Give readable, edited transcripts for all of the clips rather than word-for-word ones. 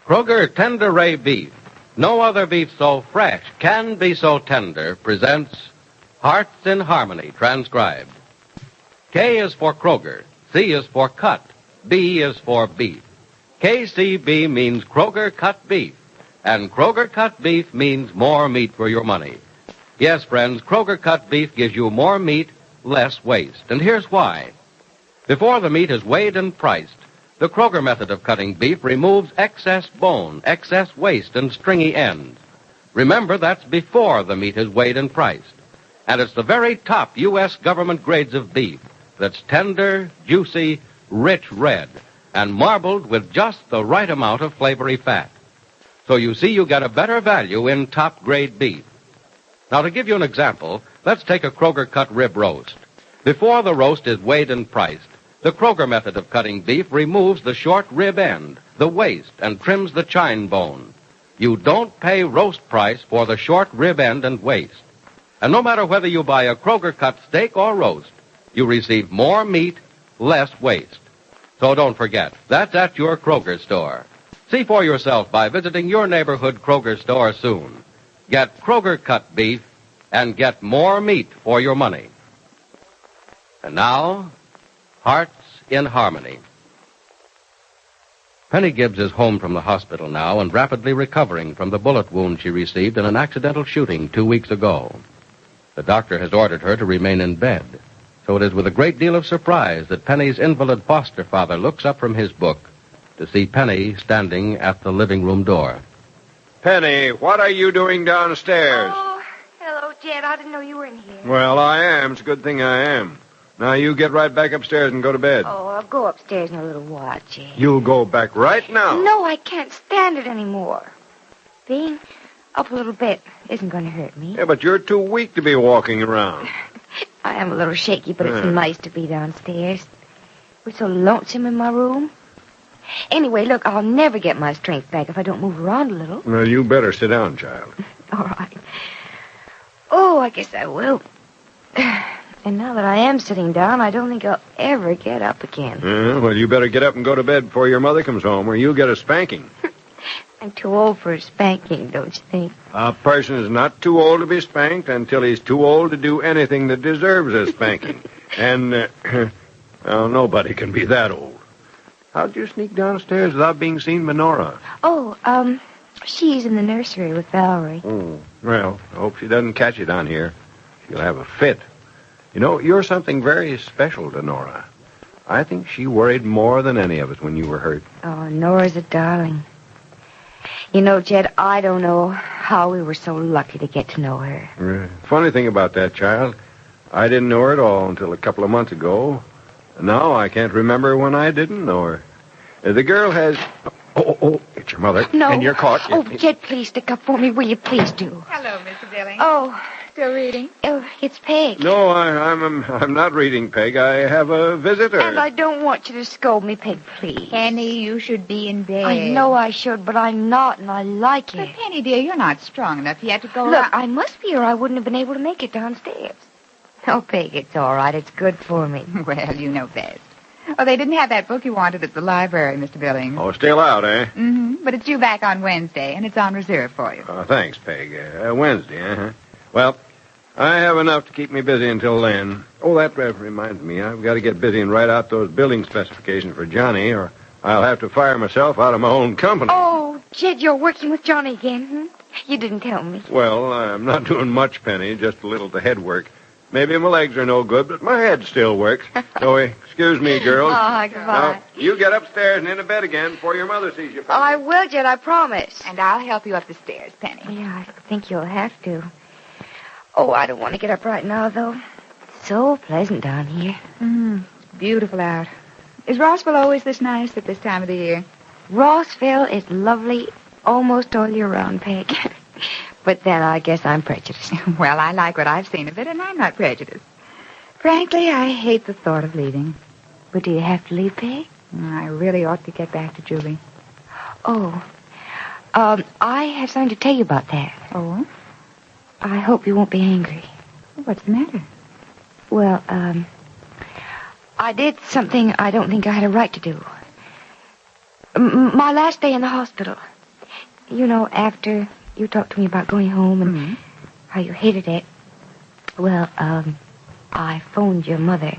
Kroger Tender Ray Beef. No other beef so fresh can be so tender presents Hearts in Harmony, transcribed. K is for Kroger. C is for cut. B is for beef. KCB means Kroger cut beef. And Kroger cut beef means more meat for your money. Yes, friends, Kroger cut beef gives you more meat, less waste. And here's why. Before the meat is weighed and priced, the Kroger method of cutting beef removes excess bone, excess waste, and stringy ends. Remember, that's before the meat is weighed and priced. And it's the very top U.S. government grades of beef that's tender, juicy, rich red, and marbled with just the right amount of flavory fat. So you see you get a better value in top-grade beef. Now, to give you an example, let's take a Kroger cut rib roast. Before the roast is weighed and priced, the Kroger method of cutting beef removes the short rib end, the waist, and trims the chine bone. You don't pay roast price for the short rib end and waist. And no matter whether you buy a Kroger cut steak or roast, you receive more meat, less waste. So don't forget, that's at your Kroger store. See for yourself by visiting your neighborhood Kroger store soon. Get Kroger cut beef and get more meat for your money. And now, Hearts in Harmony. Penny Gibbs is home from the hospital now and rapidly recovering from the bullet wound she received in an accidental shooting 2 weeks ago. The doctor has ordered her to remain in bed, so it is with a great deal of surprise that Penny's invalid foster father looks up from his book to see Penny standing at the living room door. Penny, what are you doing downstairs? Oh, hello, Jed. I didn't know you were in here. Well, I am. It's a good thing I am. Now, you get right back upstairs and go to bed. Oh, I'll go upstairs in a little while, Jed. You'll go back right now. No, I can't stand it anymore. Being up a little bit isn't going to hurt me. Yeah, but you're too weak to be walking around. I am a little shaky, but it's nice to be downstairs. We're so lonesome in my room. Anyway, look, I'll never get my strength back if I don't move around a little. Well, you better sit down, child. All right. Oh, I guess I will. And now that I am sitting down, I don't think I'll ever get up again. Well, you better get up and go to bed before your mother comes home, or you'll get a spanking. I'm too old for a spanking, don't you think? A person is not too old to be spanked until he's too old to do anything that deserves a spanking. And, well, nobody can be that old. How'd you sneak downstairs without being seen by Nora? Oh, she's in the nursery with Valerie. Oh, well, I hope she doesn't catch it on here. She'll have a fit. You know, you're something very special to Nora. I think she worried more than any of us when you were hurt. Oh, Nora's a darling. You know, Jed, I don't know how we were so lucky to get to know her. Funny thing about that child, I didn't know her at all until a couple of months ago. Now I can't remember when I didn't know her. The girl has... Oh, it's your mother. No. And you're caught. Oh, Jed, please stick up for me, will you? Please do. Hello, Mr. Billings. Oh. Still reading? Oh, it's Peg. No, I'm not reading, Peg. I have a visitor. And I don't want you to scold me, Peg, please. Penny, you should be in bed. I know I should, but I'm not, and I like But it. Penny, dear, you're not strong enough yet to go Look, around. I must be, or I wouldn't have been able to make it downstairs. Oh, Peg, it's all right. It's good for me. Well, you know best. Oh, they didn't have that book you wanted at the library, Mr. Billings. Oh, still out, eh? Mm-hmm. But it's due back on Wednesday, and it's on reserve for you. Oh, thanks, Peg. Wednesday, uh-huh. Well, I have enough to keep me busy until then. Oh, that reminds me. I've got to get busy and write out those building specifications for Johnny, or I'll have to fire myself out of my own company. Oh, Jed, you're working with Johnny again, hmm? You didn't tell me. Well, I'm not doing much, Penny, just a little of the head work. Maybe my legs are no good, but my head still works. So, excuse me, girls. Oh, goodbye. Now, you get upstairs and into bed again before your mother sees you. I will, Jed, I promise. And I'll help you up the stairs, Penny. Yeah, I think you'll have to. Oh, I don't want to get up right now, though. It's so pleasant down here. Beautiful out. Is Rossville always this nice at this time of the year? Rossville is lovely almost all year round, Peg. But then I guess I'm prejudiced. Well, I like what I've seen of it, and I'm not prejudiced. Frankly, I hate the thought of leaving. But do you have to leave, Peg? I really ought to get back to Julie. Oh. I have something to tell you about that. Oh? I hope you won't be angry. What's the matter? Well, I did something I don't think I had a right to do. My last day in the hospital. You know, after you talked to me about going home and how you hated it, well, I phoned your mother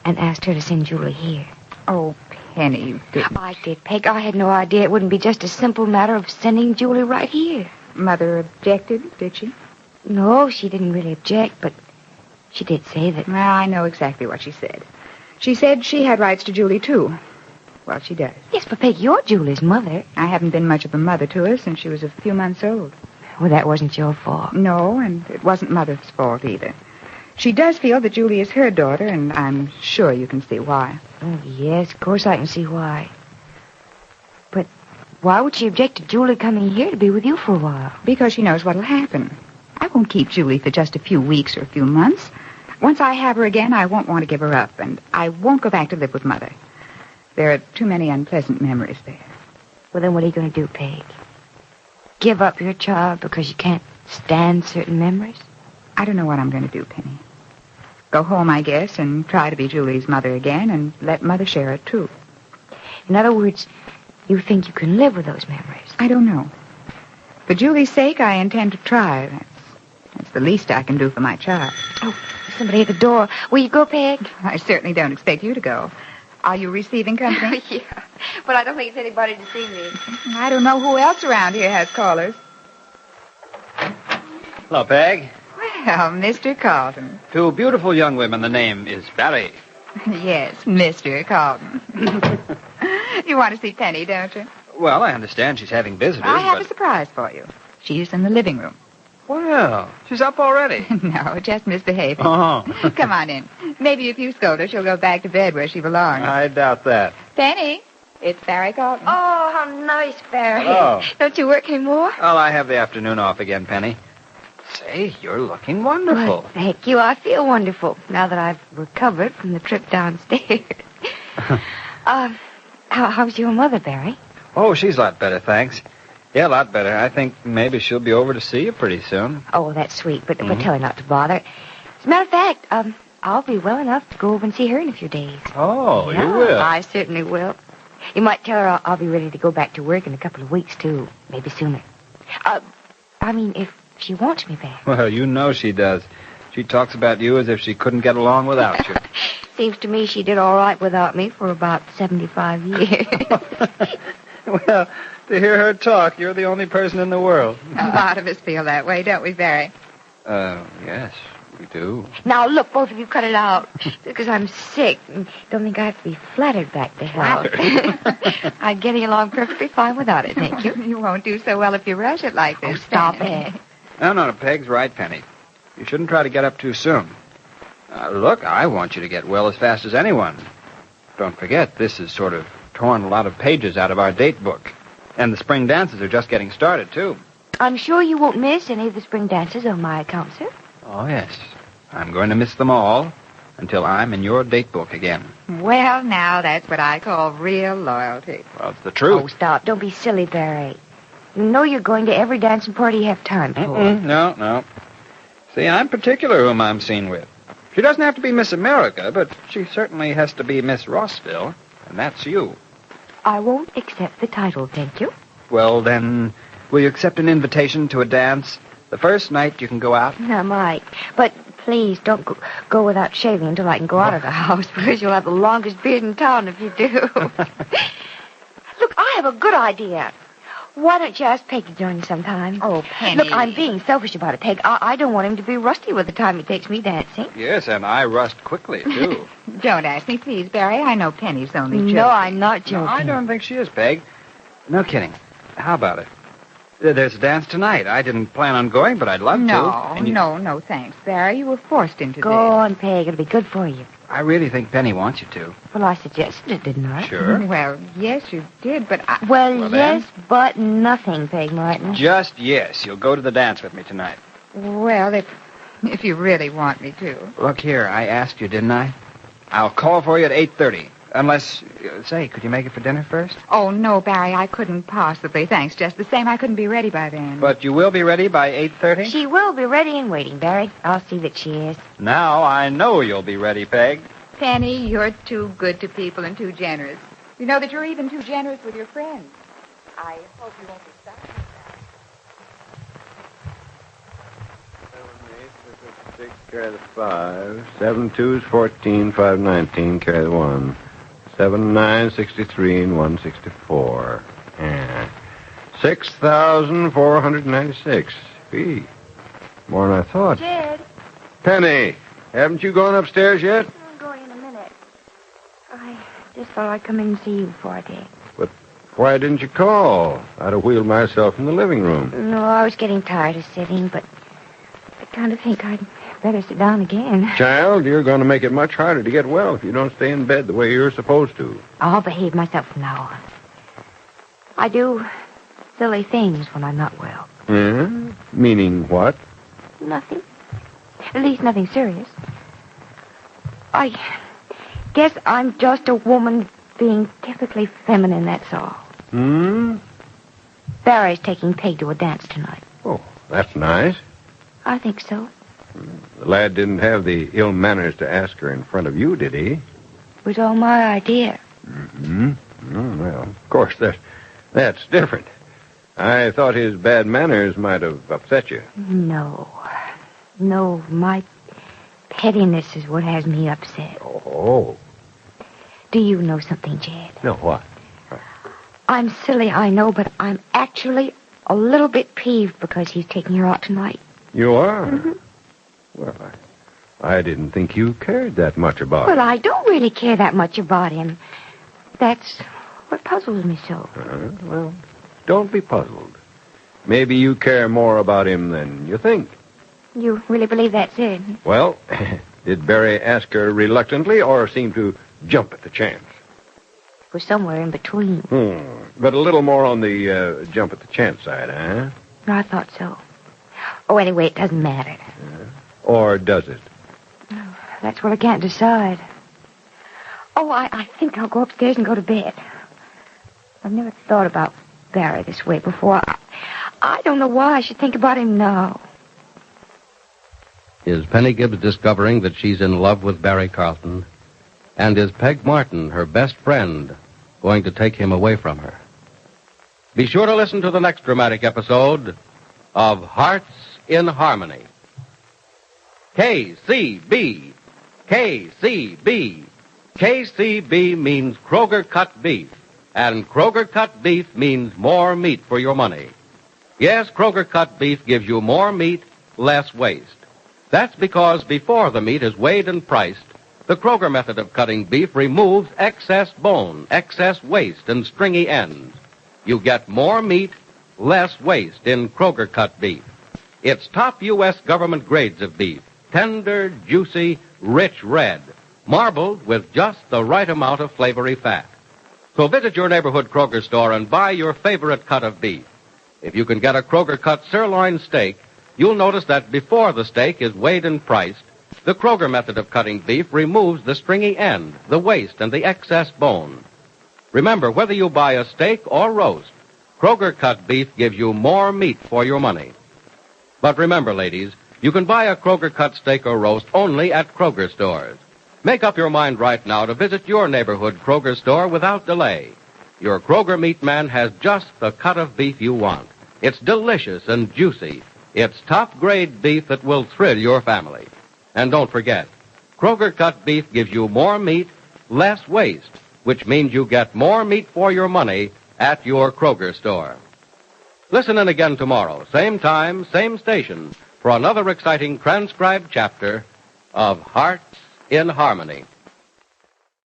and asked her to send Julie here. Oh, Penny, you didn't. I did, Peg. I had no idea it wouldn't be just a simple matter of sending Julie right here. Mother objected, did she? No, she didn't really object, but she did say that. Well, I know exactly what she said. She said she had rights to Julie, too. Well, she does. Yes, but Peg, you're Julie's mother. I haven't been much of a mother to her since she was a few months old. Well, that wasn't your fault. No, and it wasn't Mother's fault either. She does feel that Julie is her daughter, and I'm sure you can see why. Oh, yes, of course I can see why. But why would she object to Julie coming here to be with you for a while? Because she knows what'll happen. I won't keep Julie for just a few weeks or a few months. Once I have her again, I won't want to give her up, and I won't go back to live with Mother. There are too many unpleasant memories there. Well, then what are you going to do, Peg? Give up your child because you can't stand certain memories? I don't know what I'm going to do, Penny. Go home, I guess, and try to be Julie's mother again, and let Mother share it, too. In other words, you think you can live with those memories? I don't know. For Julie's sake, I intend to try. That's the least I can do for my child. Oh, there's somebody at the door. Will you go, Peg? I certainly don't expect you to go. Are you receiving company? Yeah, but I don't think it's anybody to see me. I don't know who else around here has callers. Hello, Peg. Well, Mr. Carlton. Two beautiful young women. The name is Barry. Yes, Mr. Carlton. You want to see Penny, don't you? Well, I understand she's having visitors, I have but... a surprise for you. She's in the living room. Well, she's up already. No, just misbehaving. Oh. Come on in. Maybe if you scold her, she'll go back to bed where she belongs. I doubt that. Penny, it's Barry Carlton. Oh, how nice, Barry. Hello. Don't you work anymore? Well, I have the afternoon off again, Penny. Say, you're looking wonderful. Well, thank you. I feel wonderful now that I've recovered from the trip downstairs. How's your mother, Barry? Oh, she's a lot better, thanks. Yeah, a lot better. I think maybe she'll be over to see you pretty soon. Oh, that's sweet, but tell her not to bother. As a matter of fact, I'll be well enough to go over and see her in a few days. Oh, Yeah, you will? I certainly will. You might tell her I'll be ready to go back to work in a couple of weeks, too. Maybe sooner. I mean, if she wants me back. Well, you know she does. She talks about you as if she couldn't get along without you. Seems to me she did all right without me for about 75 years. Well, to hear her talk, you're the only person in the world. A lot of us feel that way, don't we, Barry? Yes, we do. Now, look, both of you cut it out. Because I'm sick and don't think I have to be flattered back to health. I'm getting along perfectly fine without it, thank you. You won't do so well if you rush it like this. Oh, stop it. No, Peg's right, Penny. You shouldn't try to get up too soon. Look, I want you to get well as fast as anyone. Don't forget, this has sort of torn a lot of pages out of our date book. And the spring dances are just getting started, too. I'm sure you won't miss any of the spring dances on my account, sir. Oh, yes. I'm going to miss them all until I'm in your date book again. Well, now, that's what I call real loyalty. Well, it's the truth. Oh, stop. Don't be silly, Barry. You know you're going to every dancing party you have time for. No. See, I'm particular whom I'm seen with. She doesn't have to be Miss America, but she certainly has to be Miss Rossville, and that's you. I won't accept the title, thank you. Well, then, will you accept an invitation to a dance? The first night you can go out? I might. But please don't go without shaving until I can go out of the house, because you'll have the longest beard in town if you do. Look, I have a good idea. Why don't you ask Peg to join you sometime? Oh, Penny. Look, I'm being selfish about it, Peg. I don't want him to be rusty by the time he takes me dancing. Yes, and I rust quickly, too. Don't ask me, please, Barry. I know Penny's only joking. No, I'm not joking. No, I don't think she is, Peg. No kidding. How about it? There's a dance tonight. I didn't plan on going, but I'd love to. No, thanks, Barry. You were forced into Go this. on, Peg. It'll be good for you. I really think Penny wants you to. Well, I suggested it, didn't I? Sure. Well, yes, you did, but I... Well, then. yes, but nothing, Peg Martin. Just yes. You'll go to the dance with me tonight. Well, if you really want me to. Look here. I asked you, didn't I? I'll call for you at 8:30. Unless, say, could you make it for dinner first? Oh, no, Barry, I couldn't possibly. Thanks, just the same. I couldn't be ready by then. But you will be ready by 8:30? She will be ready and waiting, Barry. I'll see that she is. Now I know you'll be ready, Peg. Penny, you're too good to people and too generous. You know that you're even too generous with your friends. I hope you won't be sorry. Carry the 5. 7 2's 14, 5 19. Carry the 1. 7 9 63 and 164. Yeah. 6,496. Gee, more than I thought. Jed, Penny, haven't you gone upstairs yet? I'm going in a minute. I just thought I'd come in and see you before I did. But why didn't you call? I'd have wheeled myself in the living room. No, I was getting tired of sitting, but I kind of think I'd better sit down again. Child, you're going to make it much harder to get well if you don't stay in bed the way you're supposed to. I'll behave myself from now on. I do silly things when I'm not well. Yeah? Meaning what? Nothing. At least nothing serious. I guess I'm just a woman being typically feminine, that's all. Barry's taking Peg to a dance tonight. Oh, that's nice. I think so. The lad didn't have the ill manners to ask her in front of you, did he? It was all my idea. Mm-hmm. Well, of course, that's different. I thought his bad manners might have upset you. No, my pettiness is what has me upset. Oh. Do you know something, Jed? No, what? I'm silly, I know, but I'm actually a little bit peeved because he's taking her out tonight. You are? Mm-hmm. Well, I didn't think you cared that much about Well, him. I don't really care that much about him. That's what puzzles me so. Well, don't be puzzled. Maybe you care more about him than you think. You really believe that's it? Well, did Barry ask her reluctantly or seem to jump at the chance? It was somewhere in between. But a little more on the jump at the chance side, huh? I thought so. Oh, anyway, it doesn't matter. Or does it? Oh, that's what I can't decide. Oh, I think I'll go upstairs and go to bed. I've never thought about Barry this way before. I don't know why I should think about him now. Is Penny Gibbs discovering that she's in love with Barry Carlton? And is Peg Martin, her best friend, going to take him away from her? Be sure to listen to the next dramatic episode of Hearts in Harmony. KCB. KCB. KCB means Kroger cut beef. And Kroger cut beef means more meat for your money. Yes, Kroger cut beef gives you more meat, less waste. That's because before the meat is weighed and priced, the Kroger method of cutting beef removes excess bone, excess waste, and stringy ends. You get more meat, less waste in Kroger cut beef. It's top U.S. government grades of beef. Tender, juicy, rich red. Marbled with just the right amount of flavory fat. So visit your neighborhood Kroger store and buy your favorite cut of beef. If you can get a Kroger cut sirloin steak, you'll notice that before the steak is weighed and priced, the Kroger method of cutting beef removes the stringy end, the waste, and the excess bone. Remember, whether you buy a steak or roast, Kroger cut beef gives you more meat for your money. But remember, ladies, you can buy a Kroger cut steak or roast only at Kroger stores. Make up your mind right now to visit your neighborhood Kroger store without delay. Your Kroger meat man has just the cut of beef you want. It's delicious and juicy. It's top-grade beef that will thrill your family. And don't forget, Kroger cut beef gives you more meat, less waste, which means you get more meat for your money at your Kroger store. Listen in again tomorrow, same time, same station, for another exciting transcribed chapter of Hearts in Harmony.